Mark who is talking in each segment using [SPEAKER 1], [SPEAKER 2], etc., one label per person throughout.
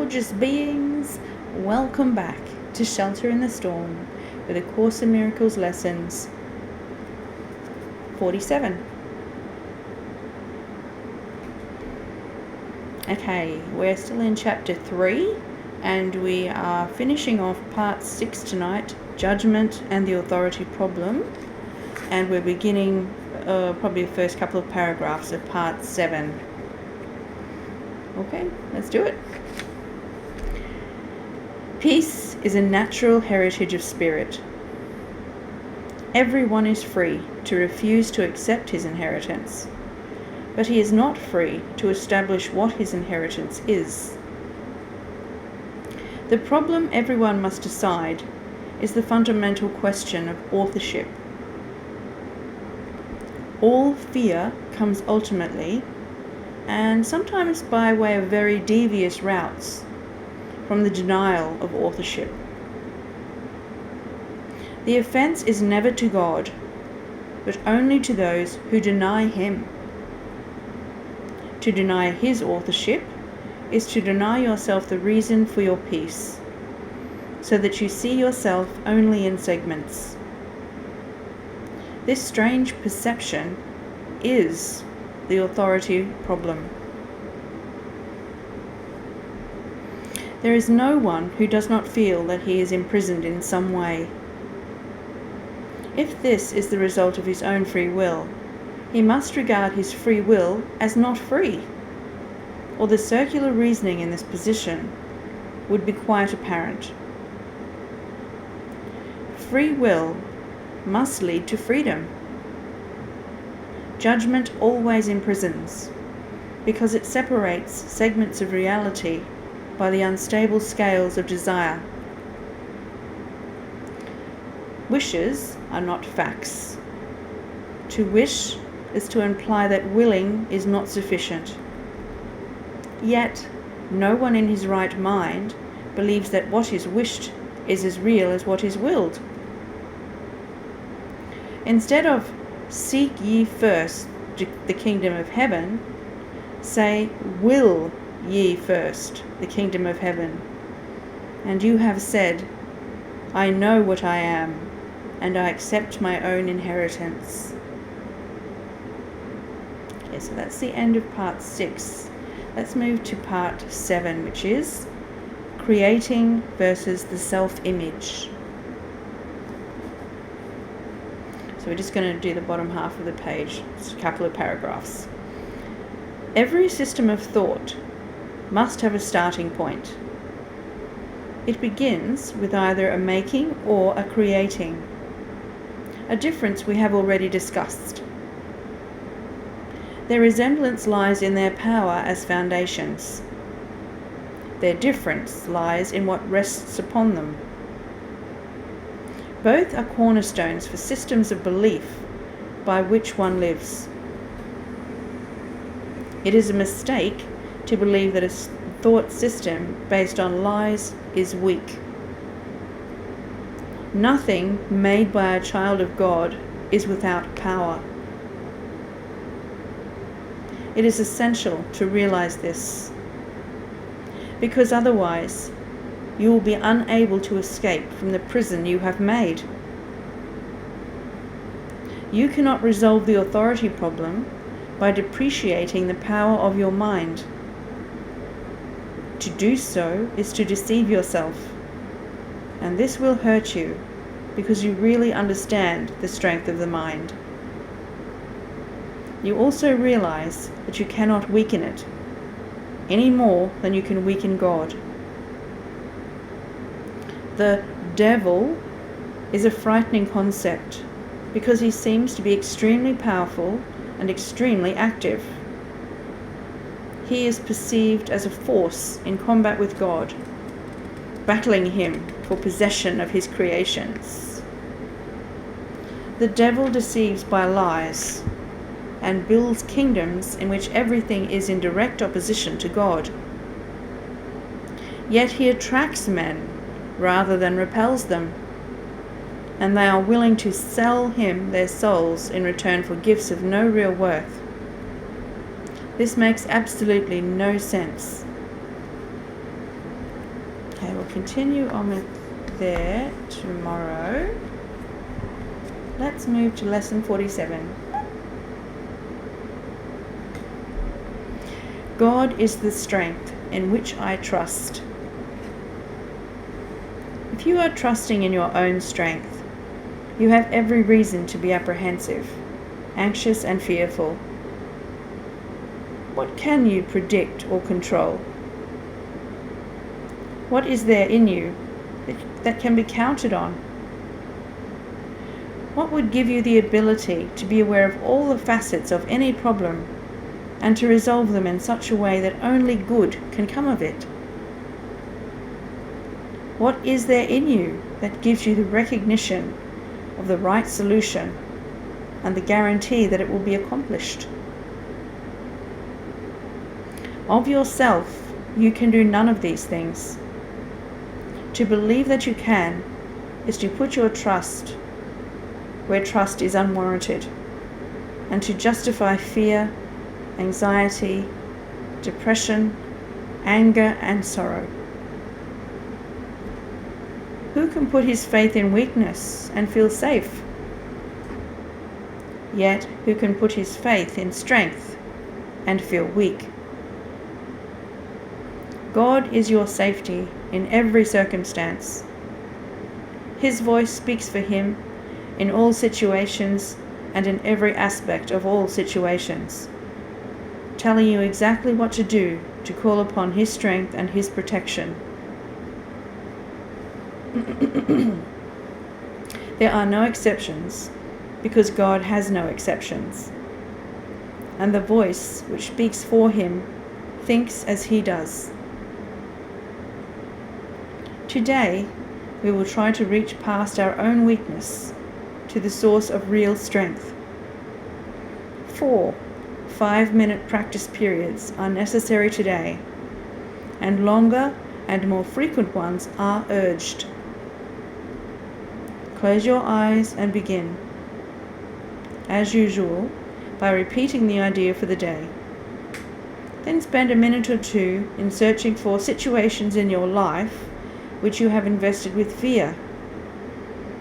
[SPEAKER 1] gorgeous beings, welcome back to Shelter in the Storm with A Course in Miracles Lessons 47. Okay, we're still in Chapter 3 and we are finishing off Part 6 tonight, Judgment and the Authority Problem, and we're beginning probably the first couple of paragraphs of Part 7. Okay, let's do it. Peace is a natural heritage of spirit. Everyone is free to refuse to accept his inheritance, but he is not free to establish what his inheritance is. The problem everyone must decide is the fundamental question of authorship. All fear comes ultimately, and sometimes by way of very devious routes, from the denial of authorship. The offense is never to God, but only to those who deny him. To deny his authorship is to deny yourself the reason for your peace, so that you see yourself only in segments. This strange perception is the authority problem. There is no one who does not feel that he is imprisoned in some way. If this is the result of his own free will, he must regard his free will as not free, or the circular reasoning in this position would be quite apparent. Free will must lead to freedom. Judgment always imprisons, because it separates segments of reality by the unstable scales of desire. Wishes are not facts. To wish is to imply that willing is not sufficient. Yet, no one in his right mind believes that what is wished is as real as what is willed. Instead of "Seek ye first the kingdom of heaven," say, "Will ye first the kingdom of heaven." And you have said, "I know what I am, and I accept my own inheritance." Okay, so that's the end of Part 6. Let's move to Part 7, which is Creating versus the Self-Image. So we're just going to do the bottom half of the page, just a couple of paragraphs. Every system of thought must have a starting point. It begins with either a making or a creating, a difference we have already discussed. Their resemblance lies in their power as foundations. Their difference lies in what rests upon them. Both are cornerstones for systems of belief by which one lives. It is a mistake to believe that a thought system based on lies is weak. Nothing made by a child of God is without power. It is essential to realize this, because otherwise you will be unable to escape from the prison you have made. You cannot resolve the authority problem by depreciating the power of your mind. To do so is to deceive yourself, and this will hurt you because you really understand the strength of the mind. You also realize that you cannot weaken it any more than you can weaken God. The devil is a frightening concept because he seems to be extremely powerful and extremely active. He is perceived as a force in combat with God, battling him for possession of his creations. The devil deceives by lies and builds kingdoms in which everything is in direct opposition to God. Yet he attracts men rather than repels them, and they are willing to sell him their souls in return for gifts of no real worth. This makes absolutely no sense. continue on with there tomorrow. Let's move to lesson 47. God is the strength in which I trust. If you are trusting in your own strength, you have every reason to be apprehensive, anxious and fearful. What can you predict or control? What is there in you that can be counted on? What would give you the ability to be aware of all the facets of any problem and to resolve them in such a way that only good can come of it? What is there in you that gives you the recognition of the right solution and the guarantee that it will be accomplished? Of yourself, you can do none of these things. To believe that you can is to put your trust where trust is unwarranted, and to justify fear, anxiety, depression, anger, and sorrow. Who can put his faith in weakness and feel safe? Yet who can put his faith in strength and feel weak? God is your safety in every circumstance. His voice speaks for him in all situations and in every aspect of all situations, telling you exactly what to do to call upon his strength and his protection. There are no exceptions, because God has no exceptions. And the voice which speaks for him thinks as he does. Today, we will try to reach past our own weakness to the source of real strength. 4 5-minute practice periods are necessary today, and longer and more frequent ones are urged. Close your eyes and begin, as usual, by repeating the idea for the day. Then spend a minute or two in searching for situations in your life which you have invested with fear,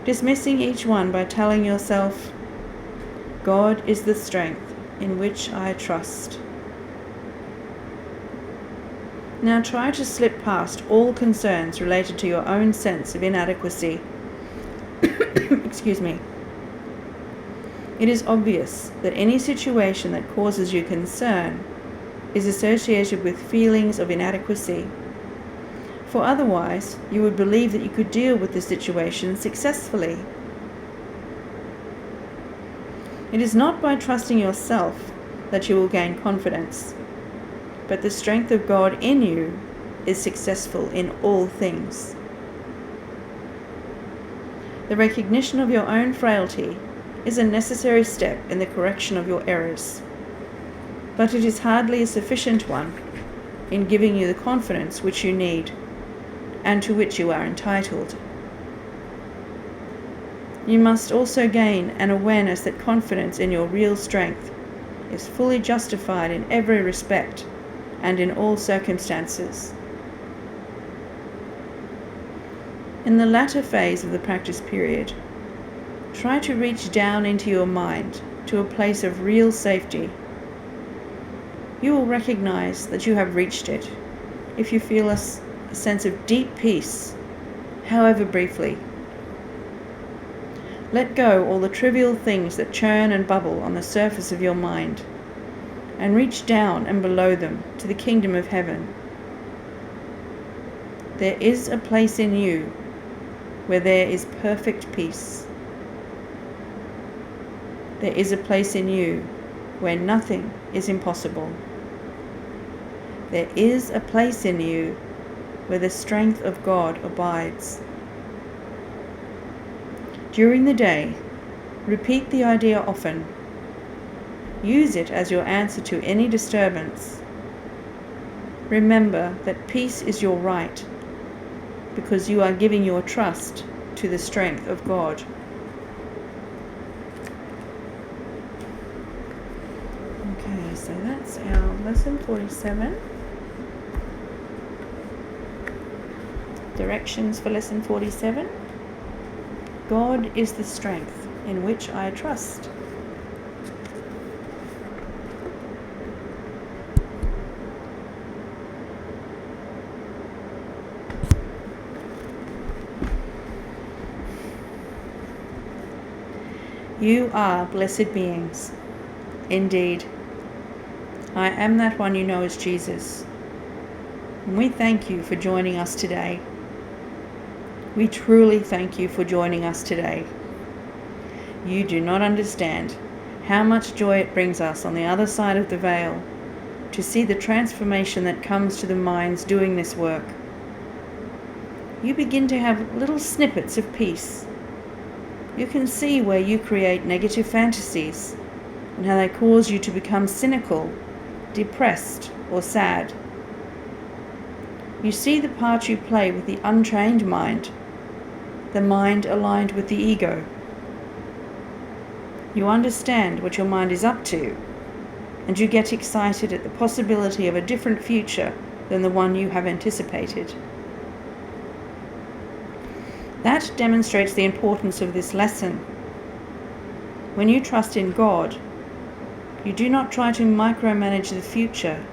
[SPEAKER 1] dismissing each one by telling yourself, God is the strength in which I trust. Now try to slip past all concerns related to your own sense of inadequacy. Excuse me. It is obvious that any situation that causes you concern is associated with feelings of inadequacy, for otherwise you would believe that you could deal with the situation successfully. It is not by trusting yourself that you will gain confidence, but the strength of God in you is successful in all things. The recognition of your own frailty is a necessary step in the correction of your errors, but it is hardly a sufficient one in giving you the confidence which you need and to which you are entitled. You must also gain an awareness that confidence in your real strength is fully justified in every respect and in all circumstances. In the latter phase of the practice period, try to reach down into your mind to a place of real safety. You will recognize that you have reached it if you feel a sense of deep peace, however briefly. Let go all the trivial things that churn and bubble on the surface of your mind, and reach down and below them to the kingdom of heaven. There is a place in you where there is perfect peace. There is a place in you where nothing is impossible. There is a place in you where the strength of God abides. During the day, repeat the idea often. Use it as your answer to any disturbance. Remember that peace is your right, because you are giving your trust to the strength of God. Okay, so that's our lesson 47. Directions for Lesson 47. God is the strength in which I trust. You are blessed beings. Indeed, I am that one you know as Jesus. And we thank you for joining us today. We truly thank you for joining us today. You do not understand how much joy it brings us on the other side of the veil to see the transformation that comes to the minds doing this work. You begin to have little snippets of peace. You can see where you create negative fantasies and how they cause you to become cynical, depressed, or sad. You see the part you play with the untrained mind, the mind aligned with the ego. You understand what your mind is up to, and you get excited at the possibility of a different future than the one you have anticipated. That demonstrates the importance of this lesson. When you trust in God, you do not try to micromanage the future.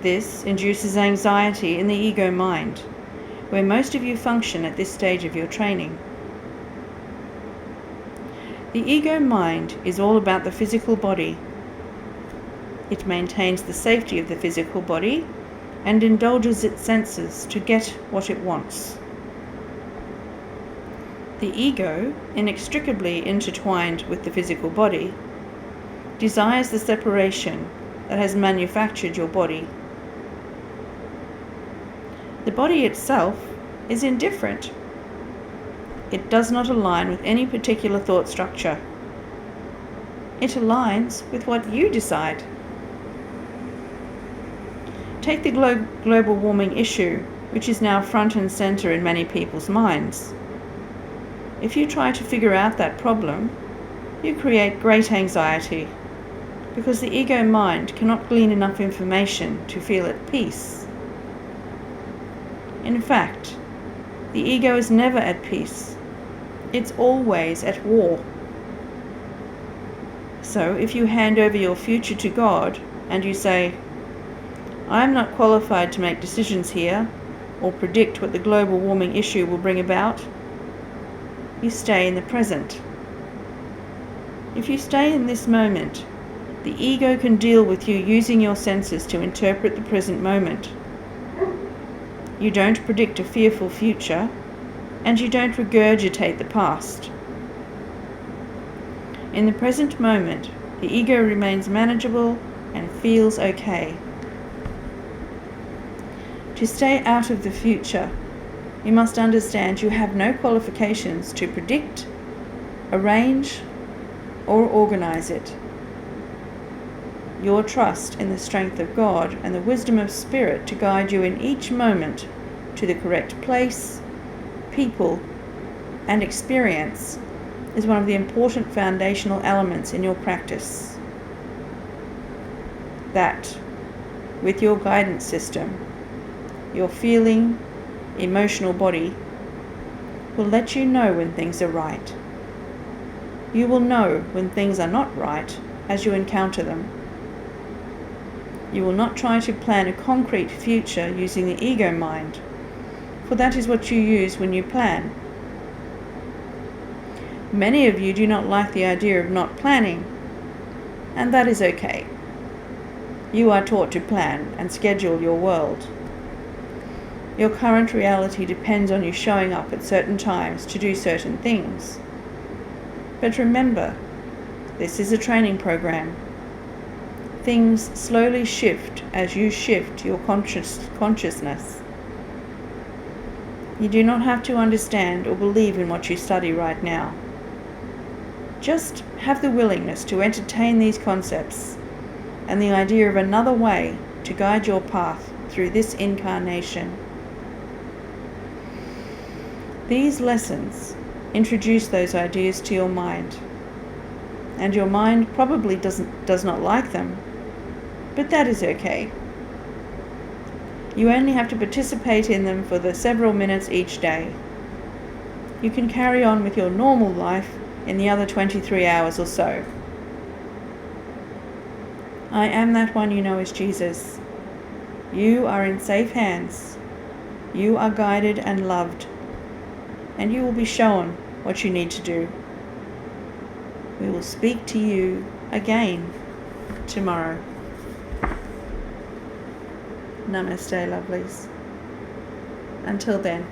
[SPEAKER 1] This induces anxiety in the ego mind, where most of you function at this stage of your training. The ego mind is all about the physical body. It maintains the safety of the physical body and indulges its senses to get what it wants. The ego, inextricably intertwined with the physical body, desires the separation that has manufactured your body. The body itself is indifferent. It does not align with any particular thought structure. It aligns with what you decide. Take the global warming issue, which is now front and center in many people's minds. If you try to figure out that problem, you create great anxiety, because the ego mind cannot glean enough information to feel at peace. In fact, the ego is never at peace. It's always at war. So if you hand over your future to God and you say, I am not qualified to make decisions here or predict what the global warming issue will bring about, you stay in the present. If you stay in this moment, the ego can deal with you using your senses to interpret the present moment. You don't predict a fearful future, and you don't regurgitate the past. In the present moment, the ego remains manageable and feels okay. To stay out of the future, you must understand you have no qualifications to predict, arrange, or organize it. Your trust in the strength of God and the wisdom of Spirit to guide you in each moment to the correct place, people, and experience is one of the important foundational elements in your practice. That, with your guidance system, your feeling, emotional body, will let you know when things are right. You will know when things are not right as you encounter them. You will not try to plan a concrete future using the ego mind, for that is what you use when you plan. Many of you do not like the idea of not planning, and that is okay. You are taught to plan and schedule your world. Your current reality depends on you showing up at certain times to do certain things. But remember, this is a training program. Things slowly shift as you shift your consciousness. You do not have to understand or believe in what you study right now. Just have the willingness to entertain these concepts and the idea of another way to guide your path through this incarnation. These lessons introduce those ideas to your mind, and your mind probably does not like them, but that is okay. You only have to participate in them for the several minutes each day. You can carry on with your normal life in the other 23 hours or so. I am that one you know as Jesus. You are in safe hands. You are guided and loved, and you will be shown what you need to do. We will speak to you again tomorrow. Namaste, lovelies. Until then.